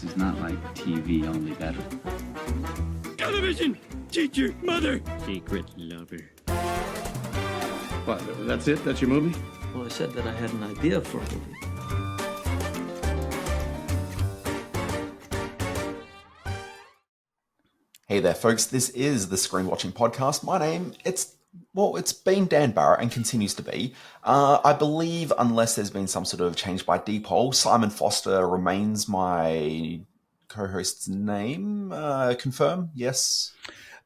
is not like TV, only better. Television! Teacher, mother! Secret lover. What, that's it? That's your movie? Well, I said that I had an idea for a movie. Hey there, folks. This is the Screen Watching Podcast. My name, it's been Dan Barrett and continues to be. I believe, unless there's been some sort of change by default, Simon Foster remains my co-host's name. Confirm? Yes?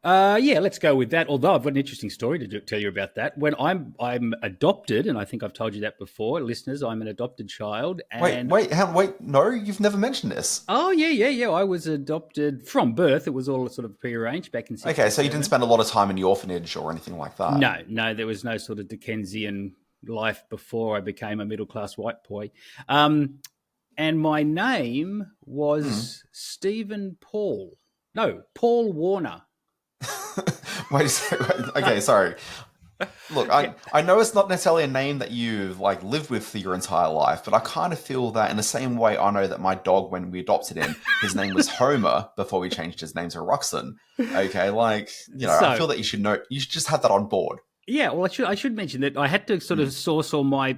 Yeah, let's go with that. Although I've got an interesting story to tell you about that. When I'm adopted, and I think I've told you that before, listeners, I'm an adopted child. And... Wait, no, you've never mentioned this. Oh, yeah. I was adopted from birth. It was all sort of prearranged back in 1967. Okay, so you didn't spend a lot of time in the orphanage or anything like that? No, there was no sort of Dickensian life before I became a middle-class white boy. And my name was Stephen Paul. No, Paul Warner. Wait a second. Okay, sorry. Look, I know it's not necessarily a name that you've lived with for your entire life, but I kind of feel that in the same way I know that my dog, when we adopted him, his name was Homer before we changed his name to Ruxin. Okay, I feel that you should know. You should just have that on board. Yeah, well, I should mention that I had to sort of source all my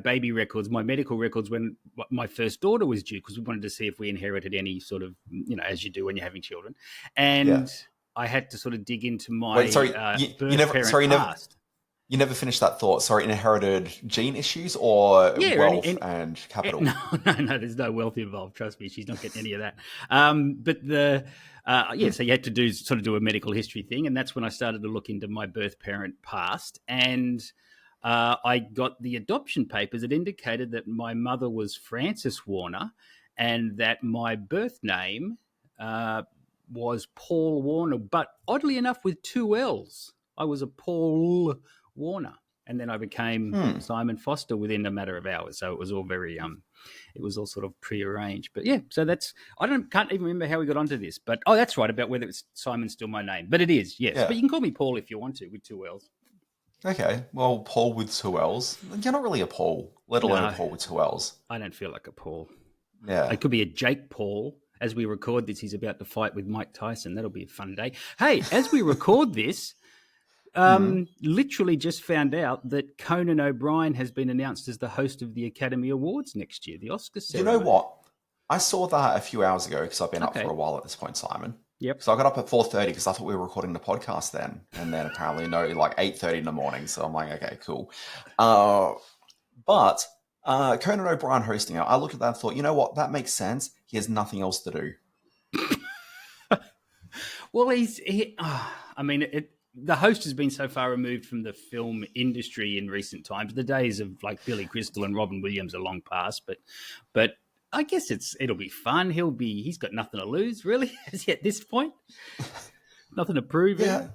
baby records, my medical records when my first daughter was due, because we wanted to see if we inherited any sort of, as you do when you're having children. And I had to sort of dig into my past. You never finished that thought. Sorry, inherited gene issues or wealth and capital? No, there's no wealth involved. Trust me, she's not getting any of that. So you had to do a medical history thing. And that's when I started to look into my birth parent past. And I got the adoption papers that indicated that my mother was Frances Warner and that my birth name was Paul Warner, but oddly enough with two L's. I was a Paul Warner, and then I became Simon Foster within a matter of hours. So it was all very, it was all sort of prearranged. But yeah, so can't even remember how we got onto this. But that's right, about whether it's Simon's still my name. But it is, yes. Yeah. But you can call me Paul if you want to, with two L's. Okay, well, Paul with two L's. You're not really a Paul, let alone a Paul with two L's. I don't feel like a Paul. Yeah. It could be a Jake Paul. As we record this, he's about to fight with Mike Tyson. That'll be a fun day. Hey, as we record this, literally just found out that Conan O'Brien has been announced as the host of the Academy Awards next year, the Oscar ceremony. You know what? I saw that a few hours ago because I've been up for a while at this point, Simon. Yep. So I got up at 4:30 because I thought we were recording the podcast then. And then apparently, 8:30 in the morning. So I'm like, okay, cool. But Conan O'Brien hosting it, I looked at that and thought, you know what? That makes sense. He has nothing else to do. Well, the host has been so far removed from the film industry in recent times. The days of Billy Crystal and Robin Williams are long past, but I guess it'll be fun. He's got nothing to lose, really, at this point. Nothing to prove. Yeah.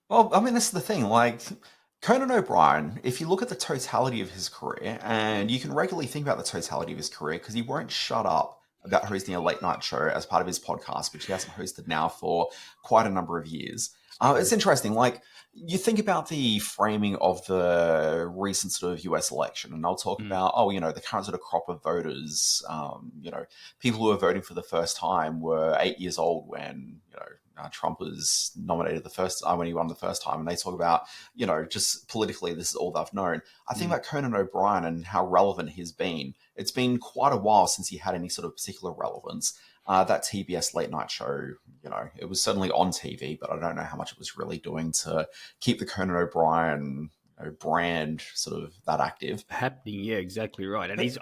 Well, this is the thing. Conan O'Brien, if you look at the totality of his career, and you can regularly think about the totality of his career, because he won't shut up about hosting a late night show as part of his podcast, which he hasn't hosted now for quite a number of years. It's interesting. You think about the framing of the recent sort of US election, and they'll talk about, the current sort of crop of voters, people who are voting for the first time were 8 years old when, Trump was nominated when he won the first time. And they talk about, just politically, this is all they've known. I think about Conan O'Brien and how relevant he's been. It's been quite a while since he had any sort of particular relevance. That TBS late night show, it was certainly on TV, but I don't know how much it was really doing to keep the Conan O'Brien brand sort of that active. Happening, yeah, exactly right. And it's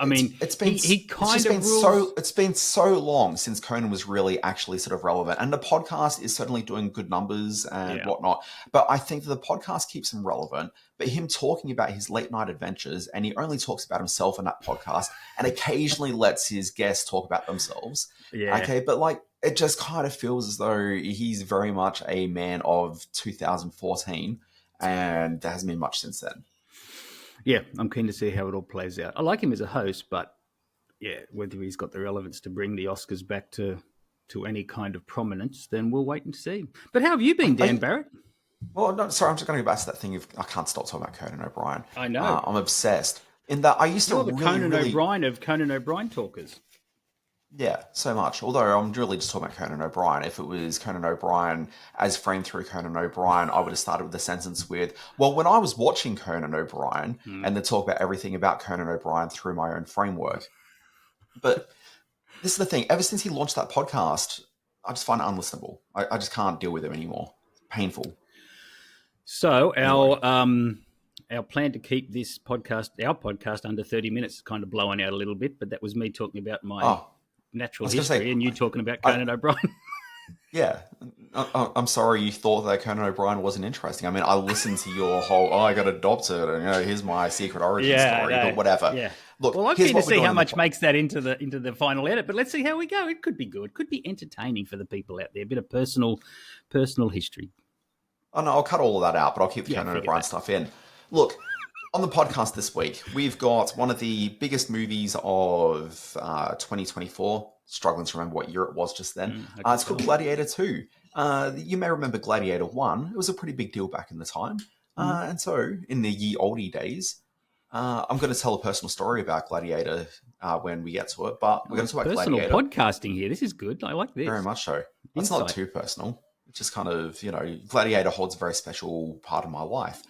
been so long since Conan was really actually sort of relevant, and the podcast is certainly doing good numbers and whatnot. But I think that the podcast keeps him relevant. But him talking about his late night adventures, and he only talks about himself in that podcast, and occasionally lets his guests talk about themselves. Yeah. Okay, but it just kind of feels as though he's very much a man of 2014. And there hasn't been much since then. Yeah, I'm keen to see how it all plays out. I like him as a host, but whether he's got the relevance to bring the Oscars back to any kind of prominence, then we'll wait and see. But how have you been, Dan Barrett? Well, no, sorry, I'm just going to go back to that thing of I can't stop talking about Conan O'Brien. I know. I'm obsessed. In that I used to You're the really, Conan really... O'Brien of Conan O'Brien talkers. Yeah, so much. Although I'm really just talking about Conan O'Brien. If it was Conan O'Brien as framed through Conan O'Brien, I would have started with a sentence with, well, when I was watching Conan O'Brien, and then talk about everything about Conan O'Brien through my own framework. But this is the thing. Ever since he launched that podcast, I just find it unlistenable. I just can't deal with him anymore. It's painful. So Anyway. our plan to keep this podcast, our podcast, under 30 minutes is kind of blowing out a little bit, but that was me talking about my natural history and you talking about Conan O'Brien. Yeah. I'm sorry you thought that Conan O'Brien wasn't interesting. I mean, I listened to your whole, I got adopted, and here's my secret origin story, but whatever. Yeah. Look, well, I'm here's keen to what we're see doing how in much makes that into the final edit, but let's see how we go. It could be good. Could be entertaining for the people out there. A bit of personal history. Oh, no, I'll cut all of that out, but I'll keep the Conan O'Brien stuff in. Look, on the podcast this week, we've got one of the biggest movies of 2024. Struggling to remember what year it was just then. It's called Gladiator II. You may remember Gladiator 1. It was a pretty big deal back in the time. And so, in the ye olde days, I'm going to tell a personal story about Gladiator when we get to it, but we're going to talk about personal Gladiator. podcasting here. This is good. I like this. Very much so. It's not too personal. It's just kind of, Gladiator holds a very special part of my life.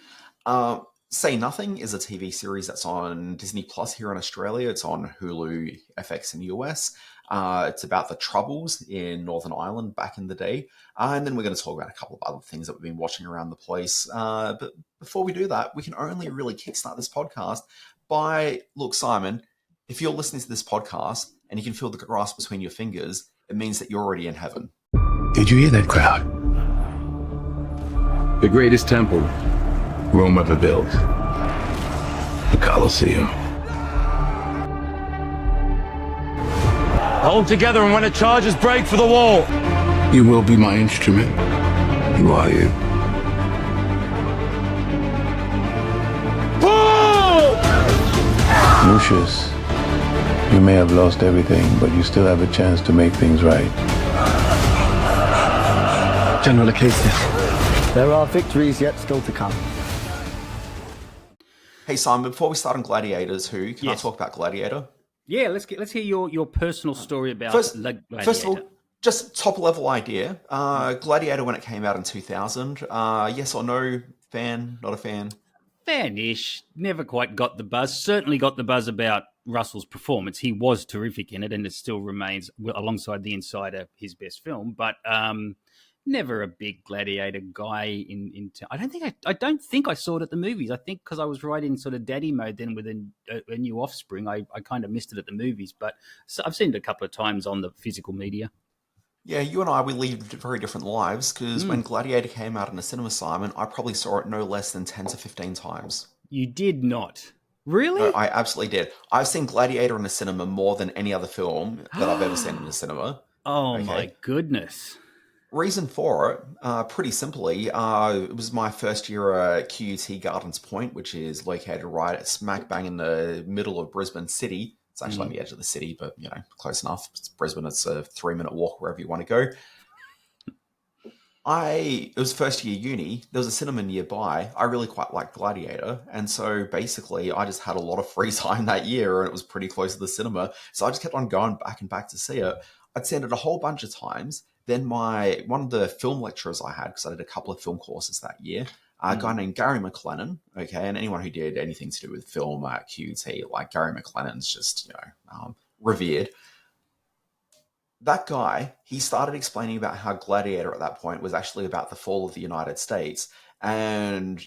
Say Nothing is a TV series that's on Disney Plus here in Australia. It's on Hulu, FX in the US. It's about the Troubles in Northern Ireland back in the day. And then we're going to talk about a couple of other things that we've been watching around the place. But before we do that, we can only really kickstart this podcast by, look, Simon, if you're listening to this podcast and you can feel the grass between your fingers, it means that you're already in heaven. Did you hear that crowd? The greatest temple Rome ever built. The Colosseum. Hold together, and when it charges, break for the wall. You will be my instrument. Who are you? Pull! Lucius, you may have lost everything, but you still have a chance to make things right. General Acacius, there are victories yet still to come. Hey, Simon, before we start on Gladiators, can I talk about Gladiator? Yeah, let's hear your personal story about Gladiator. First of all, just top level idea. Gladiator when it came out in 2000. Yes or no? Fan? Not a fan? Fan-ish. Never quite got the buzz. Certainly got the buzz about Russell's performance. He was terrific in it, and it still remains, alongside The Insider, his best film. But never a big Gladiator guy. I don't think I saw it at the movies. I think because I was right in sort of daddy mode then with a new offspring, I kind of missed it at the movies. But I've seen it a couple of times on the physical media. Yeah, you and I, we lead very different lives, because when Gladiator came out in the cinema, Simon, I probably saw it no less than 10 to 15 times. You did not? Really? No, I absolutely did. I've seen Gladiator in the cinema more than any other film that I've ever seen in the cinema. Oh, my goodness. Reason for it, pretty simply, it was my first year at QUT Gardens Point, which is located right at smack bang in the middle of Brisbane City. It's actually on the edge of the city, but, close enough. It's Brisbane. It's a 3-minute walk wherever you want to go. It was first year uni. There was a cinema nearby. I really quite liked Gladiator. And so basically I just had a lot of free time that year, and it was pretty close to the cinema. So I just kept on going back and back to see it. I'd seen it a whole bunch of times. Then one of the film lecturers I had, because I did a couple of film courses that year, a guy named Gary McLennan, okay, and anyone who did anything to do with film at QT, like Gary McLennan's just, revered. That guy, he started explaining about how Gladiator at that point was actually about the fall of the United States, and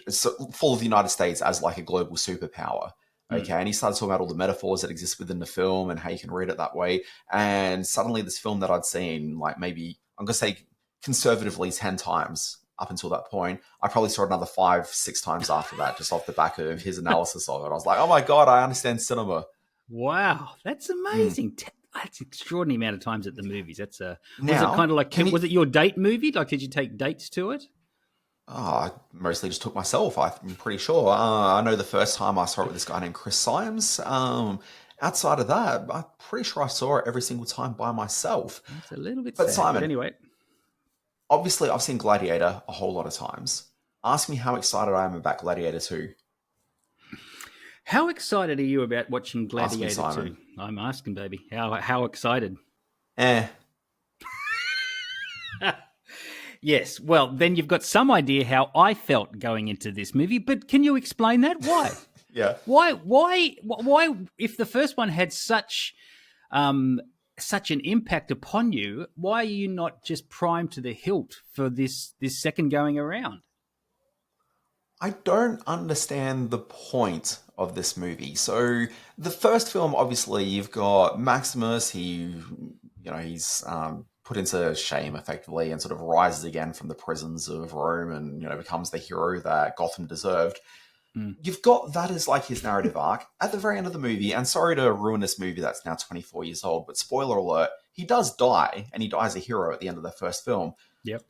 fall of the United States as like a global superpower. Okay, and he started talking about all the metaphors that exist within the film and how you can read it that way. And suddenly this film that I'd seen, like maybe, I'm going to say conservatively 10 times up until that point, I probably saw it another 5-6 times after that, just off the back of his analysis of it. I was like, oh my God, I understand cinema. Wow, that's amazing. That's an extraordinary amount of times at the movies. Was it kind of like, was it your date movie? Like, did you take dates to it? Oh, I mostly just took myself, I'm pretty sure. I know the first time I saw it with this guy named Chris Symes. Outside of that, I'm pretty sure I saw it every single time by myself. That's a little bit but sad, Simon, but anyway. Obviously, I've seen Gladiator a whole lot of times. Ask me how excited I am about Gladiator 2. How excited are you about watching Ask me, Gladiator Simon. 2? I'm asking, baby. How excited? Yes. Well, then you've got some idea how I felt going into this movie, but can you explain that? Why? Yeah. Why? If the first one had such an impact upon you, why are you not just primed to the hilt for this second going around? I don't understand the point of this movie. So the first film, obviously, you've got Maximus. He's put into shame effectively and sort of rises again from the prisons of Rome and becomes the hero that Gotham deserved. You've got that as like his narrative arc at the very end of the movie. And sorry to ruin this movie that's now 24 years old, but spoiler alert, he does die, and he dies a hero at the end of the first film. Yep.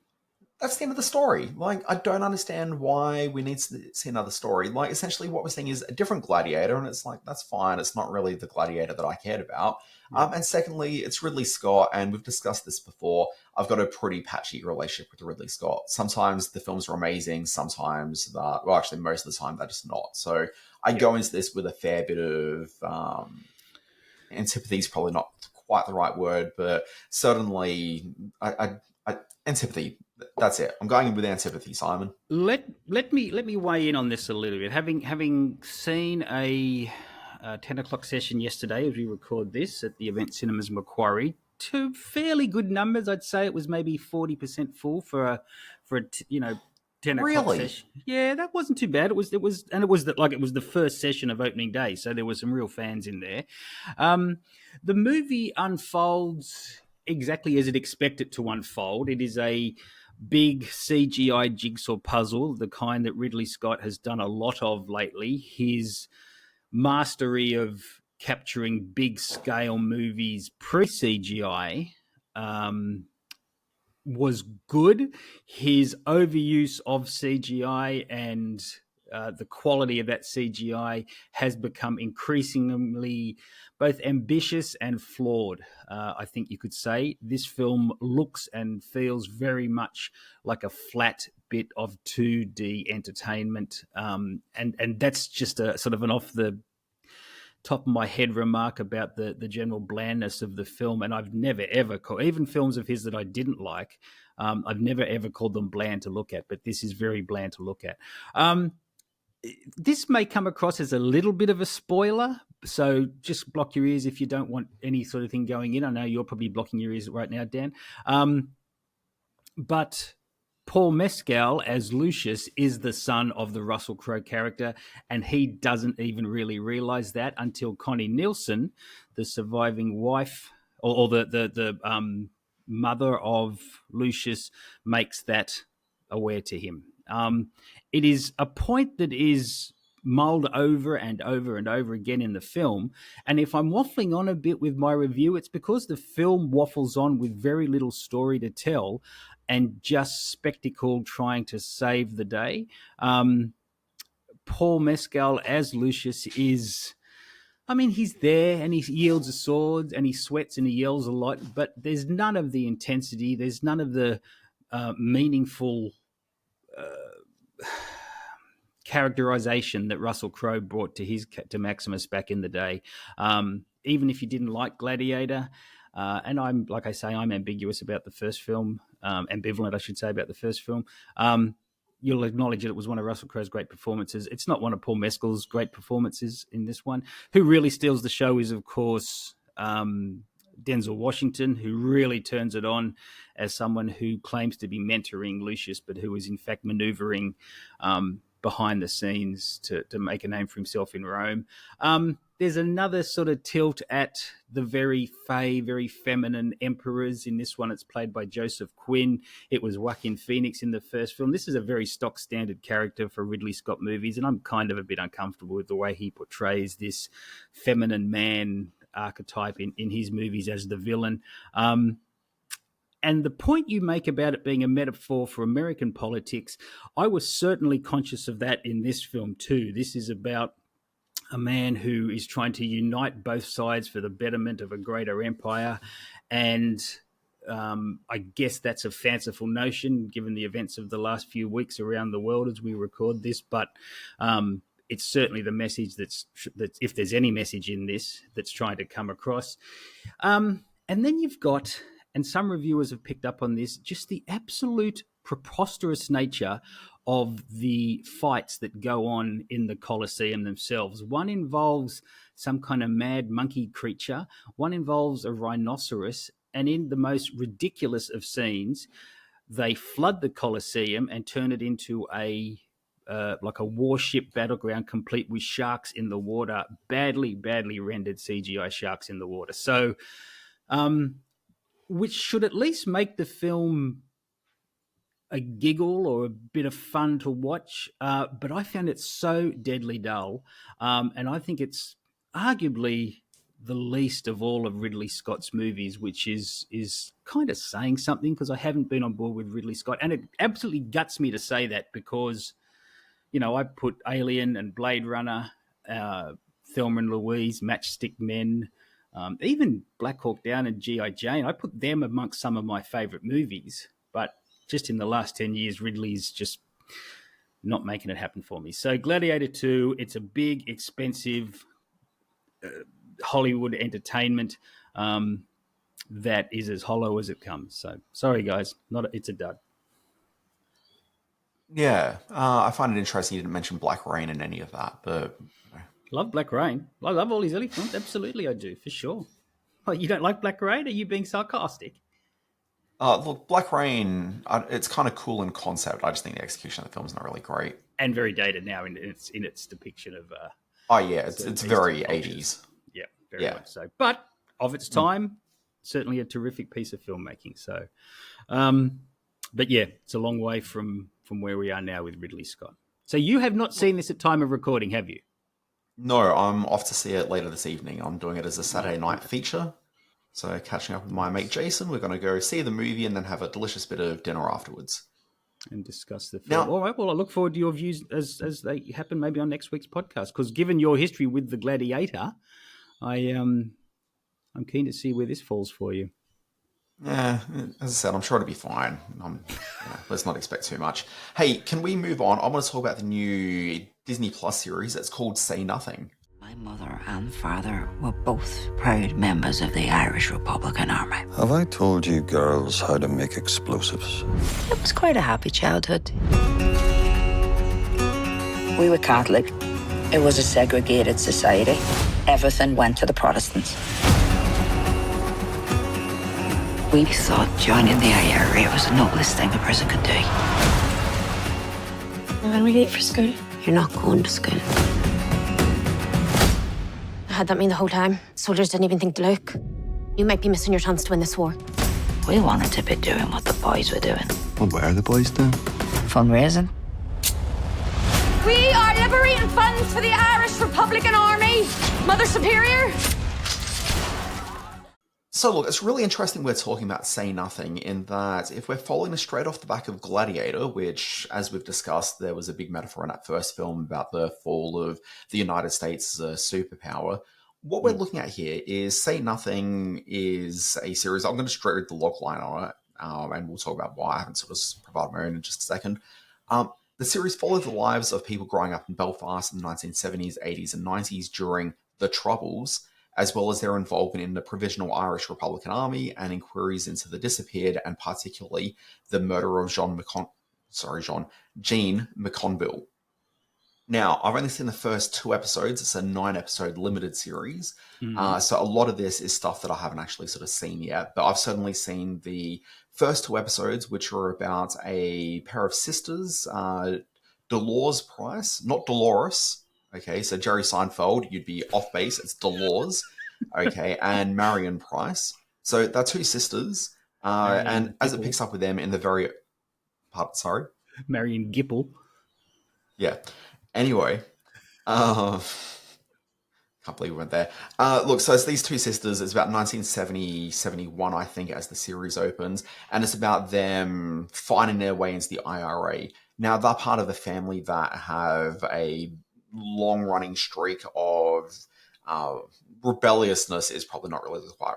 That's the end of the story. Like, I don't understand why we need to see another story. Like, essentially what we're seeing is a different Gladiator, and it's like, that's fine. It's not really the Gladiator that I cared about. And secondly, it's Ridley Scott, and we've discussed this before. I've got a pretty patchy relationship with Ridley Scott. Sometimes the films are amazing. Sometimes, actually, most of the time, they're just not. So I go into this with a fair bit of antipathy is probably not quite the right word, but certainly antipathy. That's it. I'm going in with antipathy, Simon. Let me weigh in on this a little bit. Having seen a 10 o'clock session yesterday as we record this at the Event Cinemas Macquarie, to fairly good numbers. I'd say it was maybe 40% full for a 10 o'clock session. Yeah, that wasn't too bad. It was the first session of opening day, so there were some real fans in there. The movie unfolds exactly as it expected to unfold. It is a big CGI jigsaw puzzle, the kind that Ridley Scott has done a lot of lately. His mastery of capturing big scale movies pre-CGI was good. His overuse of CGI and the quality of that CGI has become increasingly both ambitious and flawed. I think you could say this film looks and feels very much like a flat bit of 2D entertainment, and that's just a sort of an off the top of my head remark about the general blandness of the film. And I've never ever called, even films of his that I didn't like, I've never ever called them bland to look at, but this is very bland to look at. This may come across as a little bit of a spoiler, so just block your ears if you don't want any sort of thing going in. I know you're probably blocking your ears right now, Dan. But Paul Mescal as Lucius is the son of the Russell Crowe character, and he doesn't even really realize that until Connie Nielsen, the surviving wife or the mother of Lucius, makes that aware to him. It is a point that is mulled over and over and over again in the film. And if I'm waffling on a bit with my review, it's because the film waffles on with very little story to tell and just spectacle trying to save the day. Paul Mescal as Lucius is, he's there and he yields a sword and he sweats and he yells a lot, but there's none of the intensity. There's none of the meaningful characterization that Russell Crowe brought to Maximus back in the day. Even if you didn't like Gladiator, and I'm ambiguous about the first film, ambivalent, I should say, about the first film. You'll acknowledge that it was one of Russell Crowe's great performances. It's not one of Paul Mescal's great performances in this one. Who really steals the show is, of course, Denzel Washington, who really turns it on as someone who claims to be mentoring Lucius, but who is in fact maneuvering behind the scenes to make a name for himself in Rome. There's another sort of tilt at the very fey, very feminine emperors. In this one, it's played by Joseph Quinn. It was Joaquin Phoenix in the first film. This is a very stock standard character for Ridley Scott movies, and I'm kind of a bit uncomfortable with the way he portrays this feminine man archetype in his movies as the villain. And the point you make about it being a metaphor for American politics, I was certainly conscious of that in this film too. This is about a man who is trying to unite both sides for the betterment of a greater empire. And I guess that's a fanciful notion given the events of the last few weeks around the world as we record this. But it's certainly the message that's if there's any message in this that's trying to come across. And then you've got, and some reviewers have picked up on this, just the absolute preposterous nature of the fights that go on in the Colosseum themselves. One involves some kind of mad monkey creature. One involves a rhinoceros. And in the most ridiculous of scenes, they flood the Colosseum and turn it into a warship battleground complete with sharks in the water, badly rendered CGI sharks in the water. So, which should at least make the film a giggle or a bit of fun to watch. But I found it so deadly dull. And I think it's arguably the least of all of Ridley Scott's movies, which is kind of saying something, because I haven't been on board with Ridley Scott. And it absolutely guts me to say that, because, you know, I put Alien and Blade Runner, Thelma and Louise, Matchstick Men, even Black Hawk Down and G.I. Jane. I put them amongst some of my favourite movies. But just in the last 10 years, Ridley's just not making it happen for me. So Gladiator II, it's a big, expensive Hollywood entertainment that is as hollow as it comes. So sorry, guys, it's a dud. Yeah, I find it interesting you didn't mention Black Rain in any of that, but love Black Rain. I love all his early films. Absolutely, I do, for sure. Oh, you don't like Black Rain? Are you being sarcastic? Look, Black Rain, it's kind of cool in concept. I just think the execution of the film is not really great. And very dated now in its depiction of... it's very 80s. Yeah, very much so. But of its time, certainly a terrific piece of filmmaking. So, but yeah, it's a long way from where we are now with Ridley Scott. So you have not seen this at time of recording, have you? No, I'm off to see it later this evening. I'm doing it as a Saturday night feature. So catching up with my mate Jason, we're going to go see the movie and then have a delicious bit of dinner afterwards. And discuss the film. All right, well, I look forward to your views as they happen maybe on next week's podcast, because given your history with The Gladiator, I'm keen to see where this falls for you. Yeah, as I said, I'm sure it'll be fine. Let's not expect too much. Hey, can we move on? I want to talk about the new Disney Plus series that's called Say Nothing. My mother and father were both proud members of the Irish Republican Army. Have I told you girls how to make explosives? It was quite a happy childhood. We were Catholic. It was a segregated society. Everything went to the Protestants. We thought joining the IRA was the noblest thing a person could do. I'm gonna be late for school. You're not going to school. I had that mean the whole time. Soldiers didn't even think to look. You might be missing your chance to win this war. We wanted to be doing what the boys were doing. What were the boys doing? Fundraising. We are liberating funds for the Irish Republican Army. Mother Superior. So look, it's really interesting we're talking about Say Nothing, in that if we're following straight off the back of Gladiator, which, as we've discussed, there was a big metaphor in that first film about the fall of the United States as a superpower. What we're looking at here is Say Nothing is a series. I'm going to straight read the log line on it, and we'll talk about why. I haven't sort of provided my own in just a second. The series follows the lives of people growing up in Belfast in the 1970s, 80s, and 90s during the Troubles, as well as their involvement in the Provisional Irish Republican Army and inquiries into the disappeared and particularly the murder of Jean McConville. Now, I've only seen the first 2 episodes. It's a 9-episode limited series. So a lot of this is stuff that I haven't actually sort of seen yet, but I've certainly seen the first 2 episodes, which are about a pair of sisters, Dolores Price, not Dolores. Okay, so Jerry Seinfeld, you'd be off base. It's Dolores, okay, and Marion Price. So they're 2 sisters, and as it picks up with them in the very... Marion Gipple. Yeah. Anyway, can't believe we went there. Look, so it's these 2 sisters. It's about 1970, 71, I think, as the series opens, and it's about them finding their way into the IRA. Now, they're part of a family that have a long-running streak of rebelliousness. Is probably not really quite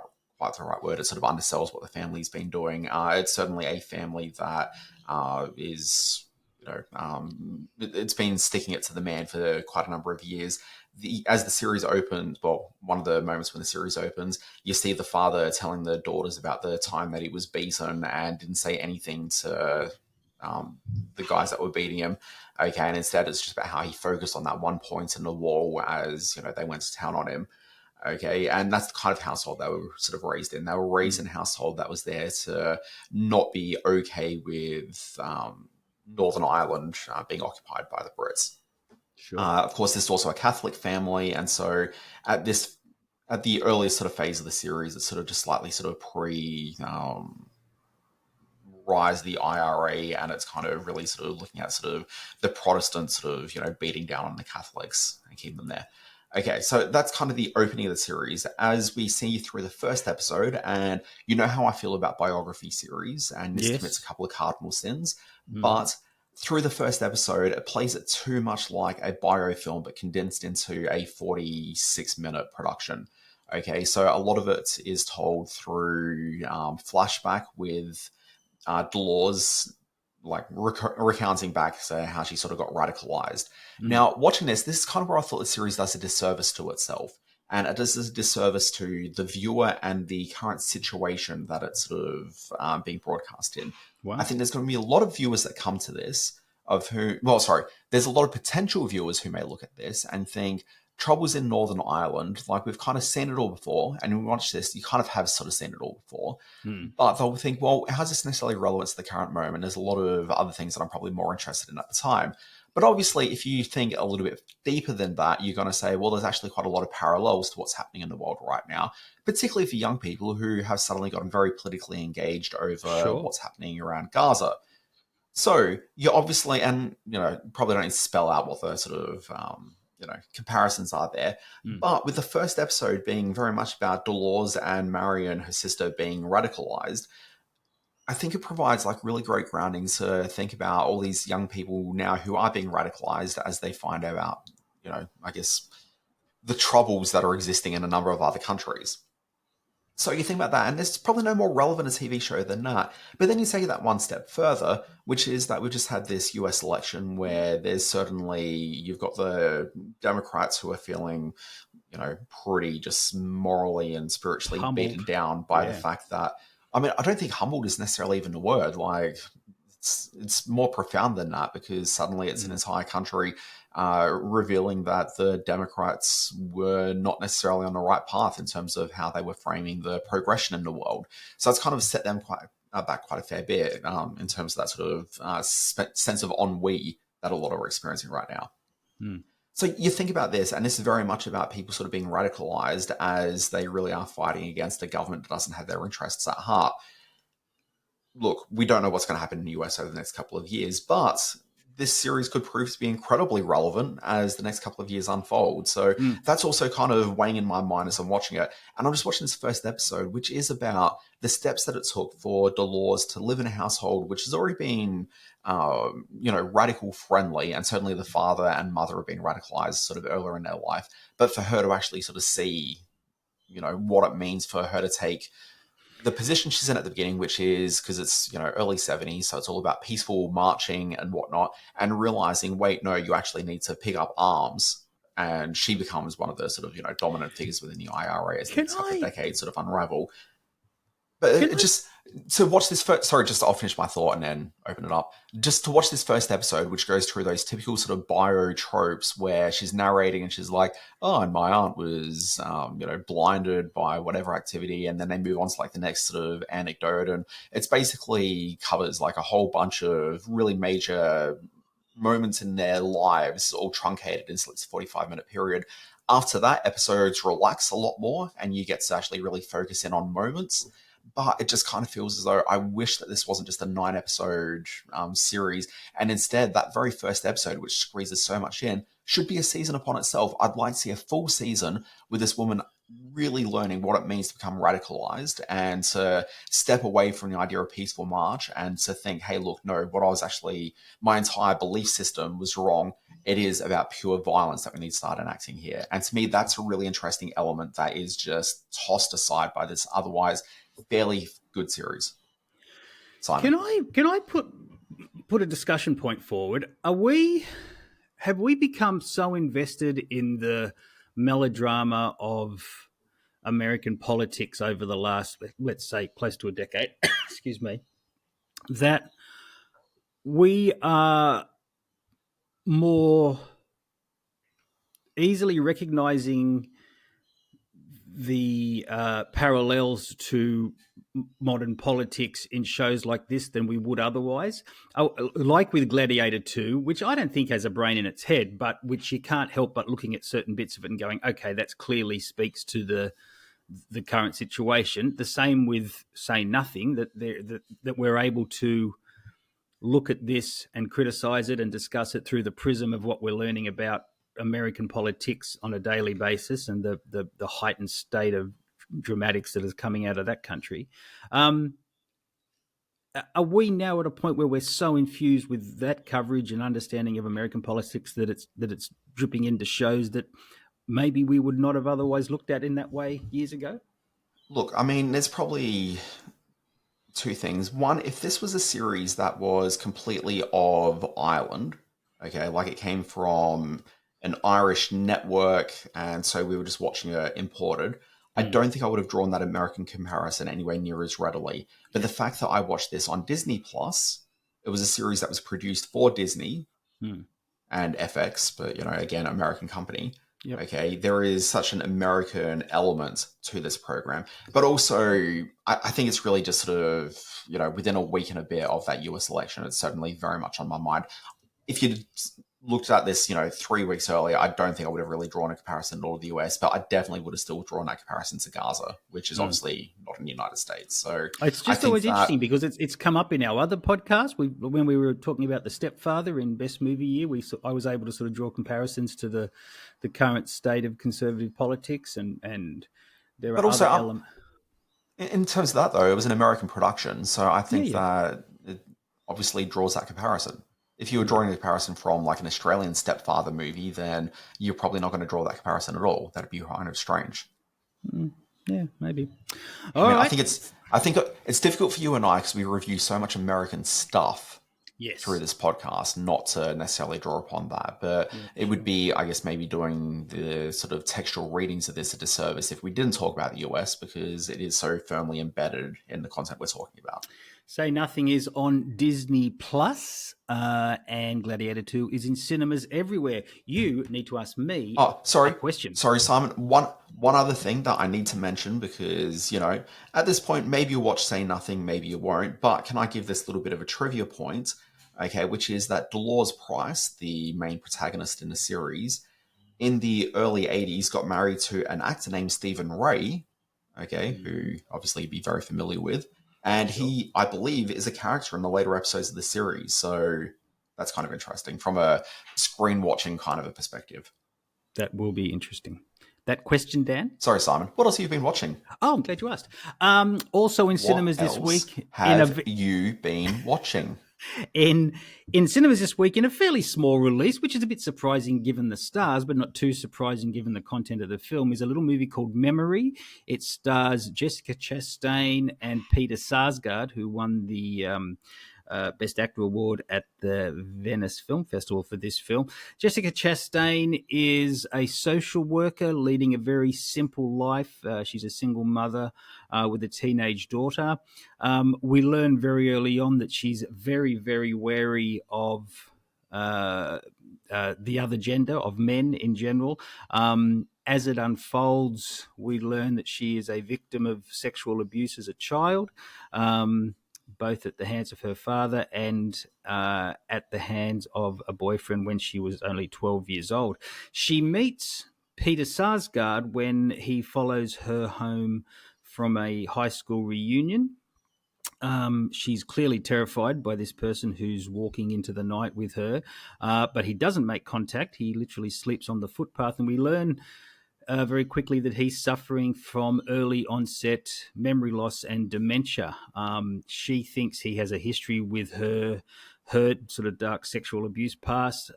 the right word. It sort of undersells what the family's been doing. It's certainly a family that is it's been sticking it to the man for quite a number of years. As the series opens, well, one of the moments when the series opens, you see the father telling the daughters about the time that he was beaten and didn't say anything to the guys that were beating him. Okay, and instead it's just about how he focused on that one point in the wall as, they went to town on him. Okay, and that's the kind of household they were sort of raised in. They were raised in a household that was there to not be okay with Northern Ireland being occupied by the Brits. Sure. Of course, this is also a Catholic family, and so at the earliest sort of phase of the series, it's sort of just slightly sort of rise of the IRA, and it's kind of really sort of looking at sort of the Protestants sort of beating down on the Catholics and keeping them there. Okay, so that's kind of the opening of the series. As we see through the first episode, and you know how I feel about biography series, and this commits a couple of cardinal sins, but through the first episode, it plays it too much like a biofilm, but condensed into a 46-minute production. Okay, so a lot of it is told through flashback with Dolores, like recounting back how she sort of got radicalized. Now, watching this is kind of where I thought the series does a disservice to itself. And it does a disservice to the viewer and the current situation that it's sort of being broadcast in. Wow. I think there's going to be a lot of viewers that come to this there's a lot of potential viewers who may look at this and think, troubles in Northern Ireland, like we've kind of seen it all before, and when we watch this, you kind of have sort of seen it all before. But they'll think, well, how's this necessarily relevant to the current moment? There's a lot of other things that I'm probably more interested in at the time. But obviously, if you think a little bit deeper than that, you're going to say, well, there's actually quite a lot of parallels to what's happening in the world right now, particularly for young people who have suddenly gotten very politically engaged over what's happening around Gaza. So you obviously, and probably don't need to spell out what the sort of comparisons are there. But with the first episode being very much about Dolores and Marion, her sister, being radicalized, I think it provides like really great grounding to think about all these young people now who are being radicalized as they find out about, I guess, the troubles that are existing in a number of other countries. So you think about that, and there's probably no more relevant a TV show than that. But then you take that one step further, which is that we've just had this US election where there's certainly, you've got the Democrats who are feeling, pretty just morally and spiritually beaten down by the fact that, I don't think humbled is necessarily even a word. Like, it's more profound than that, because suddenly it's an entire country revealing that the Democrats were not necessarily on the right path in terms of how they were framing the progression in the world. So it's kind of set them back quite a fair bit in terms of that sort of sense of ennui that a lot are experiencing right now. So you think about this, and this is very much about people sort of being radicalized as they really are fighting against a government that doesn't have their interests at heart. Look, we don't know what's going to happen in the US over the next couple of years, but this series could prove to be incredibly relevant as the next couple of years unfold. So that's also kind of weighing in my mind as I'm watching it. And I'm just watching this first episode, which is about the steps that it took for Dolores to live in a household which has already been, radical friendly. And certainly the father and mother have been radicalized sort of earlier in their life. But for her to actually sort of see, what it means for her to take the position she's in at the beginning, which is, because it's, early 70s, so it's all about peaceful marching and whatnot, and realizing, wait, no, you actually need to pick up arms. And she becomes one of the sort of, dominant figures within the IRA as the next couple of decades sort of unravel. But to watch this first, I'll finish my thought and then open it up. Just to watch this first episode, which goes through those typical sort of bio tropes where she's narrating and she's like, oh, and my aunt was, blinded by whatever activity. And then they move on to like the next sort of anecdote. And it's basically covers like a whole bunch of really major moments in their lives, all truncated into this 45-minute period. After that, episodes relax a lot more and you get to actually really focus in on moments. But it just kind of feels as though I wish that this wasn't just a 9-episode series. And instead, that very first episode, which squeezes so much in, should be a season upon itself. I'd like to see a full season with this woman really learning what it means to become radicalized and to step away from the idea of peaceful march and to think, hey, look, no, what I was actually, my entire belief system was wrong. It is about pure violence that we need to start enacting here. And to me, that's a really interesting element that is just tossed aside by this otherwise fairly good series. Simon. Can I put put a discussion point forward. Have we become so invested in the melodrama of American politics over the last, let's say, close to a decade, excuse me, that we are more easily recognizing the parallels to modern politics in shows like this than we would otherwise? Like with Gladiator II, which I don't think has a brain in its head, but which you can't help but looking at certain bits of it and going, okay, that clearly speaks to the current situation. The same with Say Nothing, that we're able to look at this and criticize it and discuss it through the prism of what we're learning about American politics on a daily basis and the heightened state of dramatics that is coming out of that country. Are we now at a point where we're so infused with that coverage and understanding of American politics that it's dripping into shows that maybe we would not have otherwise looked at in that way years ago? Look, I mean, there's probably two things. One, if this was a series that was completely of Ireland, okay, like it came from an Irish network, and so we were just watching it imported, I don't think I would have drawn that American comparison anywhere near as readily. But the fact that I watched this on Disney Plus, it was a series that was produced for Disney and FX, but, you know, again, American company. Yep. Okay, there is such an American element to this program. But also, I think it's really just sort of, you know, within a week and a bit of that US election, it's certainly very much on my mind. If you'd looked at this, you know, 3 weeks earlier, I don't think I would have really drawn a comparison at all to the US, but I definitely would have still drawn that comparison to Gaza, which is obviously not in the United States. So it's just always interesting because it's come up in our other podcast. When we were talking about The Stepfather in Best Movie Year, I was able to sort of draw comparisons to the current state of conservative politics, and there are other elements. In terms of that, though, it was an American production, so I think that it obviously draws that comparison. If you were drawing a comparison from like an Australian Stepfather movie, then you're probably not going to draw that comparison at all. That'd be kind of strange. Yeah, maybe. I think it's difficult for you and I because we review so much American stuff through this podcast, not to necessarily draw upon that. But it would be, I guess, maybe doing the sort of textual readings of this a disservice if we didn't talk about the US because it is so firmly embedded in the content we're talking about. Say Nothing is on Disney Plus, and Gladiator II is in cinemas everywhere. You need to ask me a question. Sorry, Simon. One other thing that I need to mention because, you know, at this point, maybe you'll watch Say Nothing, maybe you won't. But can I give this little bit of a trivia point, okay, which is that Dolores Price, the main protagonist in the series, in the early 80s got married to an actor named Stephen Ray, okay, who obviously you'd be very familiar with. And he, I believe, is a character in the later episodes of the series. So that's kind of interesting from a screen watching kind of a perspective. That will be interesting. That question, Dan? Sorry, Simon. What else have you been watching? Oh, I'm glad you asked. Also in cinemas this week. Have you been watching? In cinemas this week, in a fairly small release, which is a bit surprising given the stars, but not too surprising given the content of the film, is a little movie called Memory. It stars Jessica Chastain and Peter Sarsgaard, who won the Best Actor Award at the Venice Film Festival for this film. Jessica Chastain is a social worker leading a very simple life. She's a single mother with a teenage daughter. We learn very early on that she's very, very wary of the other gender, of men in general. As it unfolds, we learn that she is a victim of sexual abuse as a child, both at the hands of her father and at the hands of a boyfriend when she was only 12 years old. She meets Peter Sarsgaard when he follows her home from a high school reunion. She's clearly terrified by this person who's walking into the night with her, but he doesn't make contact. He literally sleeps on the footpath, and we learn very quickly that he's suffering from early onset memory loss and dementia. She thinks he has a history with her sort of dark sexual abuse past.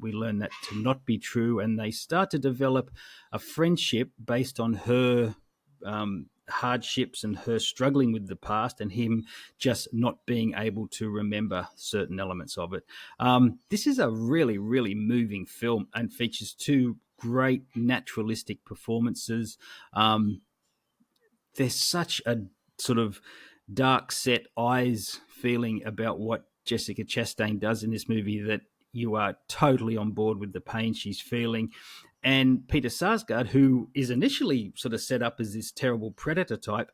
We learn that to not be true, and they start to develop a friendship based on her hardships and her struggling with the past and him just not being able to remember certain elements of it. This is a really, really moving film and features two great naturalistic performances. There's such a sort of dark set eyes feeling about what Jessica Chastain does in this movie that you are totally on board with the pain she's feeling. And Peter Sarsgaard, who is initially sort of set up as this terrible predator type,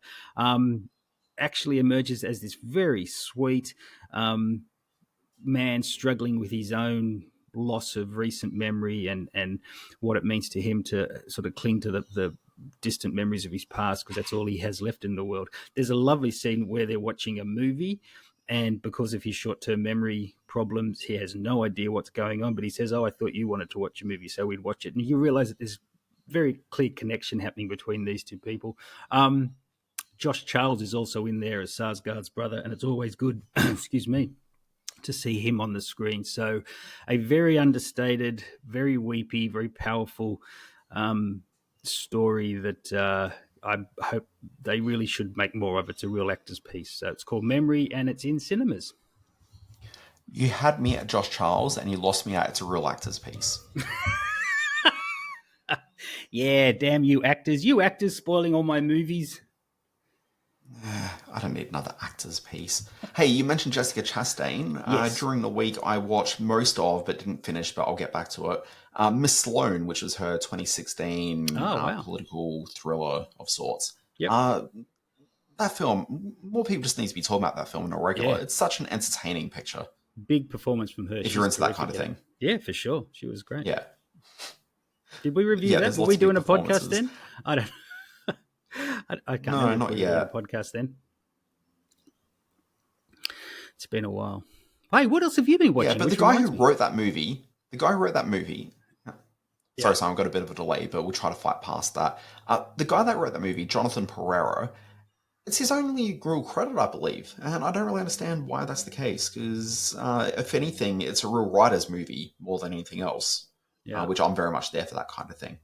actually emerges as this very sweet man struggling with his own loss of recent memory and what it means to him to sort of cling to the distant memories of his past, because that's all he has left in the world. There's a lovely scene where they're watching a movie, and because of his short-term memory problems, he has no idea what's going on, but he says, I thought you wanted to watch a movie, so we'd watch it. And you realize that there's very clear connection happening between these two people. Josh Charles is also in there as Sarsgaard's brother, and it's always good, excuse me, to see him on the screen. So a very understated, very weepy, very powerful story that I hope they really should make more of. It's a real actor's piece. So it's called Memory, and it's in cinemas. You had me at Josh Charles, and you lost me at It's a Real Actor's Piece. Yeah, damn you actors. You actors spoiling all my movies. I don't need another actor's piece. Hey, you mentioned Jessica Chastain. Yes. During the week, I watched most of, but didn't finish, but I'll get back to it, Miss Sloane, which was her 2016 political thriller of sorts. Yep. That film, more people just need to be talking about that film on a regular. Yeah. It's such an entertaining picture. Big performance from her. If you're into that kind of thing. Yeah, for sure. She was great. Yeah. Did we review that? Were we doing a podcast then? I don't I can't remember. Not yet. A podcast then. It's been a while. Hey, what else have you been watching? Yeah, but the guy who wrote that movie, sorry, Simon, I've got a bit of a delay, but we'll try to fight past that. The guy that wrote that movie, Jonathan Pereira, it's his only real credit, I believe. And I don't really understand why that's the case, because if anything, it's a real writer's movie more than anything else, which I'm very much there for that kind of thing.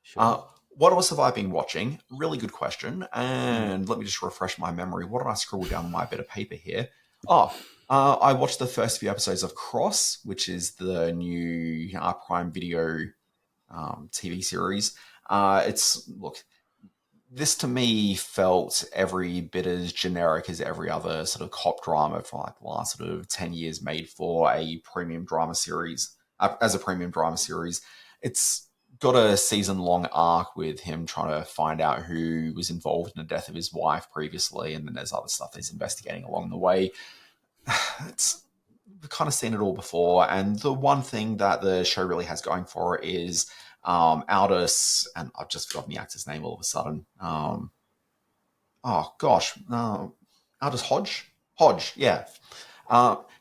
Sure. What else have I been watching? Really good question. And let me just refresh my memory. What did I scribble down on my bit of paper here? I watched the first few episodes of Cross, which is the new Prime Video TV series. This to me felt every bit as generic as every other sort of cop drama for like the last sort of 10 years made for a premium drama series. As a premium drama series, it's got a season-long arc with him trying to find out who was involved in the death of his wife previously, and then there's other stuff that he's investigating along the way. We've kind of seen it all before, and the one thing that the show really has going for it is Aldis, and I've just forgotten the actor's name all of a sudden. Aldis Hodge? Hodge, yeah.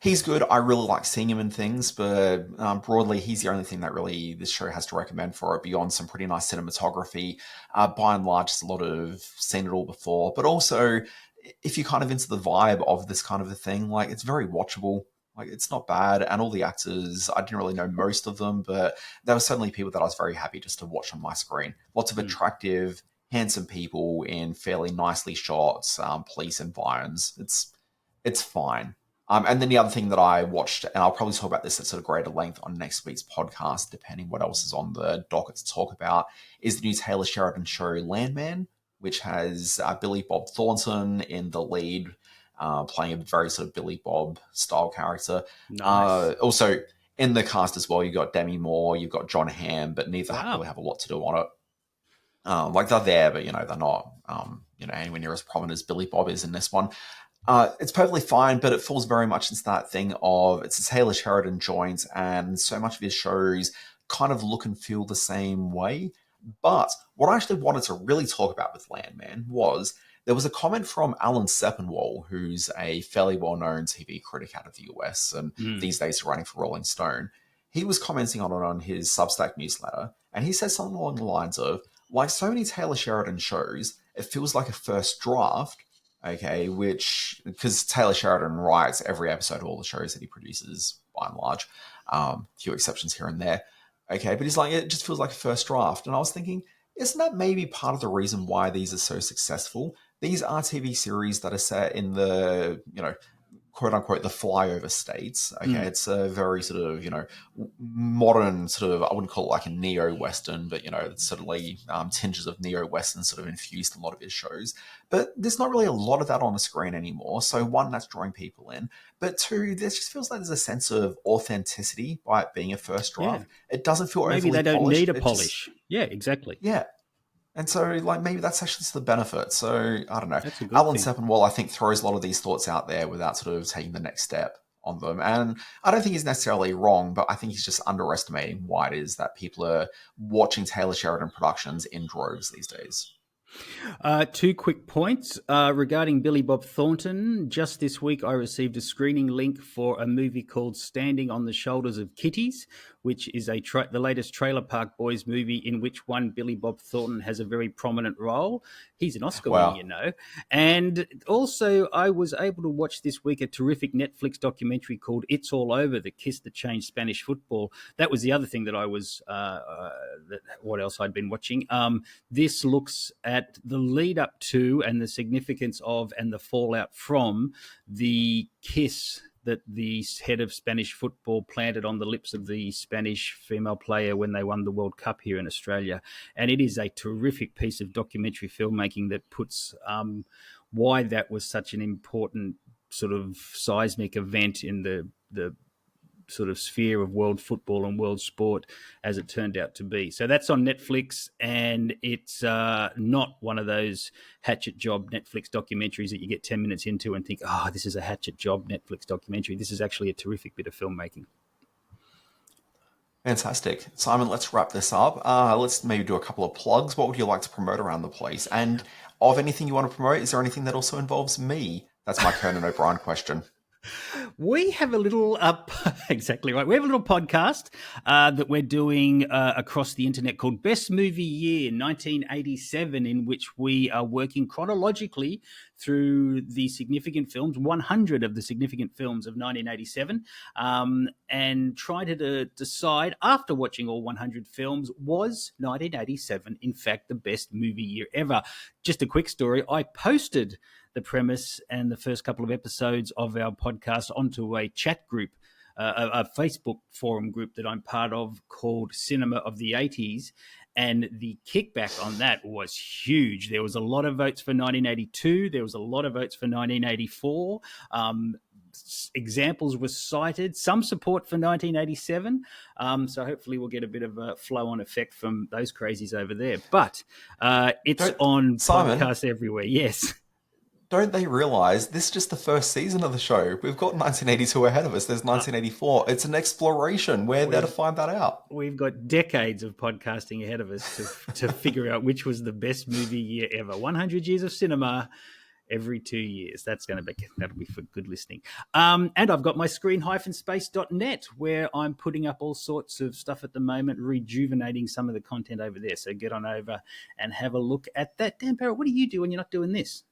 He's good. I really like seeing him in things, but broadly, he's the only thing that really this show has to recommend for it, beyond some pretty nice cinematography. By and large, it's a lot of seen it all before, but also, if you're kind of into the vibe of this kind of a thing, like, it's very watchable. Like, it's not bad, and all the actors, I didn't really know most of them, but there were certainly people that I was very happy just to watch on my screen. Lots of attractive, handsome people in fairly nicely shot police environs. It's fine. And then the other thing that I watched, and I'll probably talk about this at sort of greater length on next week's podcast, depending what else is on the docket to talk about, is the new Taylor Sheridan show Landman, which has Billy Bob Thornton in the lead, playing a very sort of Billy Bob style character. Nice. Also in the cast as well, you've got Demi Moore, you've got John Hamm, but neither really have a lot to do on it. Like, they're there, but they're not anywhere near as prominent as Billy Bob is in this one. It's perfectly fine, but it falls very much into that thing of it's a Taylor Sheridan joint, and so much of his shows kind of look and feel the same way. But what I actually wanted to really talk about with Landman was there was a comment from Alan Sepinwall, who's a fairly well-known TV critic out of the US, and these days running for Rolling Stone. He was commenting on it on his Substack newsletter, and he said something along the lines of, like so many Taylor Sheridan shows, it feels like a first draft. Okay, because Taylor Sheridan writes every episode of all the shows that he produces, by and large, few exceptions here and there. Okay, but he's like, it just feels like a first draft. And I was thinking, isn't that maybe part of the reason why these are so successful? These are TV series that are set in the, quote unquote, the flyover states. Okay, it's a very sort of, modern sort of, I wouldn't call it like a neo-Western, but, it's certainly tinges of neo-Western sort of infused in a lot of his shows. But there's not really a lot of that on the screen anymore. So one, that's drawing people in. But two, there just feels like there's a sense of authenticity by it being a first draft. Yeah. It doesn't feel maybe overly they don't polished. need a polish. Yeah, exactly. Yeah. And so, maybe that's actually the benefit. So, I don't know. Alan Sepinwall, I think, throws a lot of these thoughts out there without sort of taking the next step on them. And I don't think he's necessarily wrong, but I think he's just underestimating why it is that people are watching Taylor Sheridan Productions in droves these days. 2 quick points regarding Billy Bob Thornton. Just this week, I received a screening link for a movie called Standing on the Shoulders of Kitties, which is the latest Trailer Park Boys movie in which one Billy Bob Thornton has a very prominent role. He's an Oscar winner, And also, I was able to watch this week a terrific Netflix documentary called It's All Over, The Kiss That Changed Spanish Football. That was the other thing that I was, what else I'd been watching. This looks at the lead up to and the significance of and the fallout from the kiss that the head of Spanish football planted on the lips of the Spanish female player when they won the World Cup here in Australia. And it is a terrific piece of documentary filmmaking that puts why that was such an important sort of seismic event in the sort of sphere of world football and world sport as it turned out to be. So that's on Netflix, and it's not one of those hatchet job Netflix documentaries that you get 10 minutes into and think, oh, this is a hatchet job Netflix documentary. This is actually a terrific bit of filmmaking. Fantastic. Simon, let's wrap this up. Let's maybe do a couple of plugs. What would you like to promote around the place? And of anything you want to promote, is there anything that also involves me? That's my Conan O'Brien question. We have a little, exactly right. We have a little podcast that we're doing across the internet called Best Movie Year 1987, in which we are working chronologically through the significant films, 100 of the significant films of 1987, and try to decide, after watching all 100 films, was 1987 in fact the best movie year ever? Just a quick story. I posted the premise and the first couple of episodes of our podcast onto a chat group, a Facebook forum group that I'm part of called Cinema of the 80s. And the kickback on that was huge. There was a lot of votes for 1982. There was a lot of votes for 1984. Examples were cited, some support for 1987. So hopefully we'll get a bit of a flow-on effect from those crazies over there. But it's on podcasts everywhere, yes. Don't they realise this is just the first season of the show? We've got 1982 ahead of us. There's 1984. It's an exploration. We're there to find that out. We've got decades of podcasting ahead of us to figure out which was the best movie year ever. 100 years of cinema every 2 years. That'll be for good listening. And I've got my screen-space.net where I'm putting up all sorts of stuff at the moment, rejuvenating some of the content over there. So get on over and have a look at that. Dan Barrett, what do you do when you're not doing this?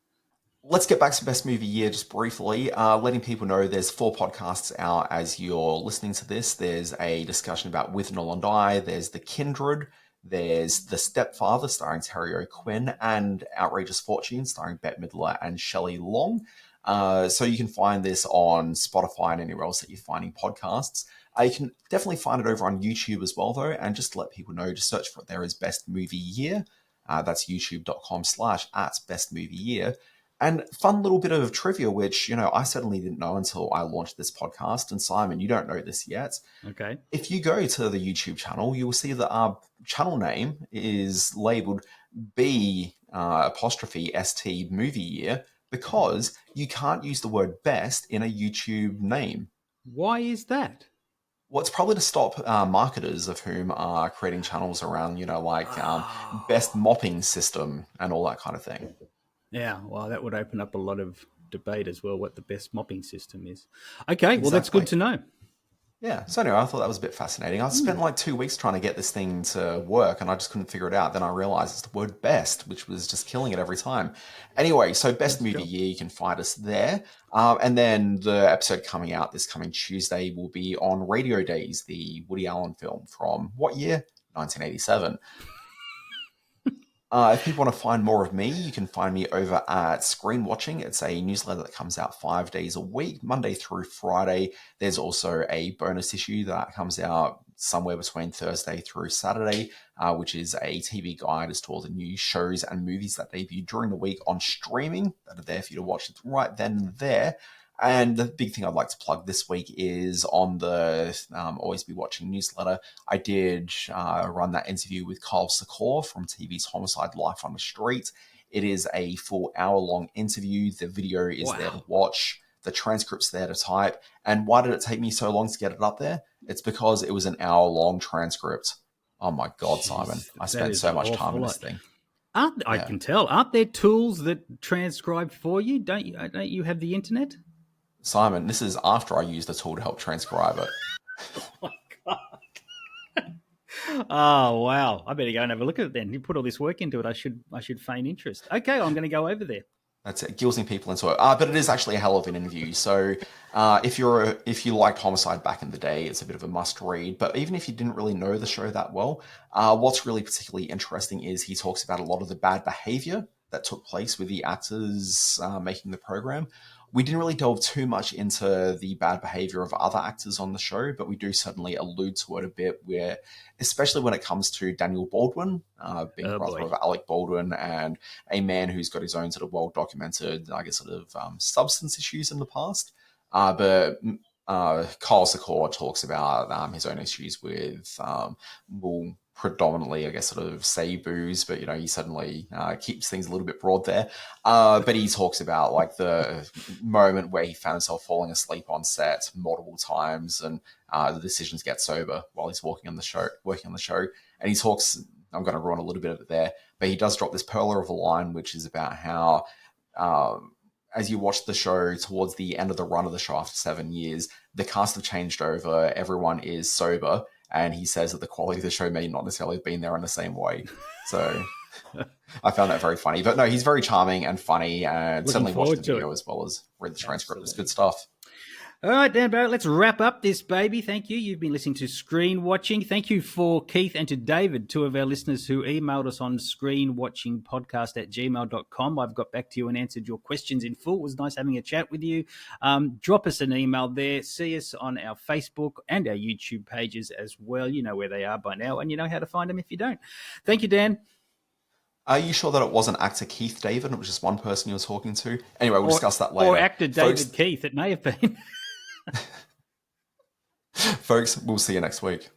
Let's get back to Best Movie Year just briefly, letting people know there's 4 podcasts out as you're listening to this. There's a discussion about With Null and I, there's The Kindred, there's The Stepfather starring Terry O'Quinn, and Outrageous Fortune starring Bette Midler and Shelley Long. So you can find this on Spotify and anywhere else that you're finding podcasts. You can definitely find it over on YouTube as well, though, and just to let people know, just search for it there as Best Movie Year. That's youtube.com/@bestmovieyear. And fun little bit of trivia, which, I certainly didn't know until I launched this podcast. And Simon, you don't know this yet. Okay. If you go to the YouTube channel, you will see that our channel name is labeled B''ST Movie Year because you can't use the word best in a YouTube name. Why is that? Well, it's probably to stop marketers of whom are creating channels around, best mopping system and all that kind of thing. Yeah, well, that would open up a lot of debate as well, what the best mopping system is. Okay, well, that's good to know. Yeah, so anyway, I thought that was a bit fascinating. I spent like 2 weeks trying to get this thing to work, and I just couldn't figure it out. Then I realized it's the word best, which was just killing it every time. Anyway, so Best Movie Year, you can find us there. And then the episode coming out this coming Tuesday will be on Radio Days, the Woody Allen film from what year? 1987. If people want to find more of me, you can find me over at Screen Watching. It's a newsletter that comes out 5 days a week, Monday through Friday. There's also a bonus issue that comes out somewhere between Thursday through Saturday, which is a TV guide as to all the new shows and movies that debut during the week on streaming that are there for you to watch right then and there. And the big thing I'd like to plug this week is on the Always Be Watching newsletter. I did run that interview with Carl Secor from TV's Homicide: Life on the Street. It is a full hour-long interview. The video is there to watch. The transcript's there to type. And why did it take me so long to get it up there? It's because it was an hour-long transcript. Oh my God, Simon. I spent so much time on this thing. I can tell. Aren't there tools that transcribe for you? Don't you have the internet? Simon, this is after I used a tool to help transcribe it. Oh, my God. Oh, wow. I better go and have a look at it then. You put all this work into it. I should feign interest. Okay, I'm going to go over there. That's it, guilting people into it. But it is actually a hell of an interview. So if you liked Homicide back in the day, it's a bit of a must read. But even if you didn't really know the show that well, what's really particularly interesting is he talks about a lot of the bad behavior that took place with the actors making the program. We didn't really delve too much into the bad behavior of other actors on the show, but we do certainly allude to it a bit, where, especially when it comes to Daniel Baldwin, being brother of Alec Baldwin, and a man who's got his own sort of well-documented, I guess, sort of substance issues in the past. But Carl Secor talks about his own issues with, predominantly, I guess, sort of say booze, but, you know, he suddenly keeps things a little bit broad there. But he talks about, like, the moment where he found himself falling asleep on set multiple times, and the decision to get sober while he's working on the show. And he talks, I'm going to ruin a little bit of it there, but he does drop this perler of a line, which is about how, as you watch the show towards the end of the run of the show after 7 years, the cast have changed over, everyone is sober, and he says that the quality of the show may not necessarily have been there in the same way. So I found that very funny. But no, he's very charming and funny, and certainly watch the video as well as read the transcript. It's good stuff. All right, Dan Barrett, let's wrap up this baby. Thank you. You've been listening to Screen Watching. Thank you for Keith and to David, two of our listeners who emailed us on screenwatchingpodcast@gmail.com. I've got back to you and answered your questions in full. It was nice having a chat with you. Drop us an email there. See us on our Facebook and our YouTube pages as well. You know where they are by now, and you know how to find them if you don't. Thank you, Dan. Are you sure that it wasn't actor Keith David? It was just one person you were talking to? Anyway, we'll discuss that later. Or actor David Keith. It may have been. Folks, we'll see you next week.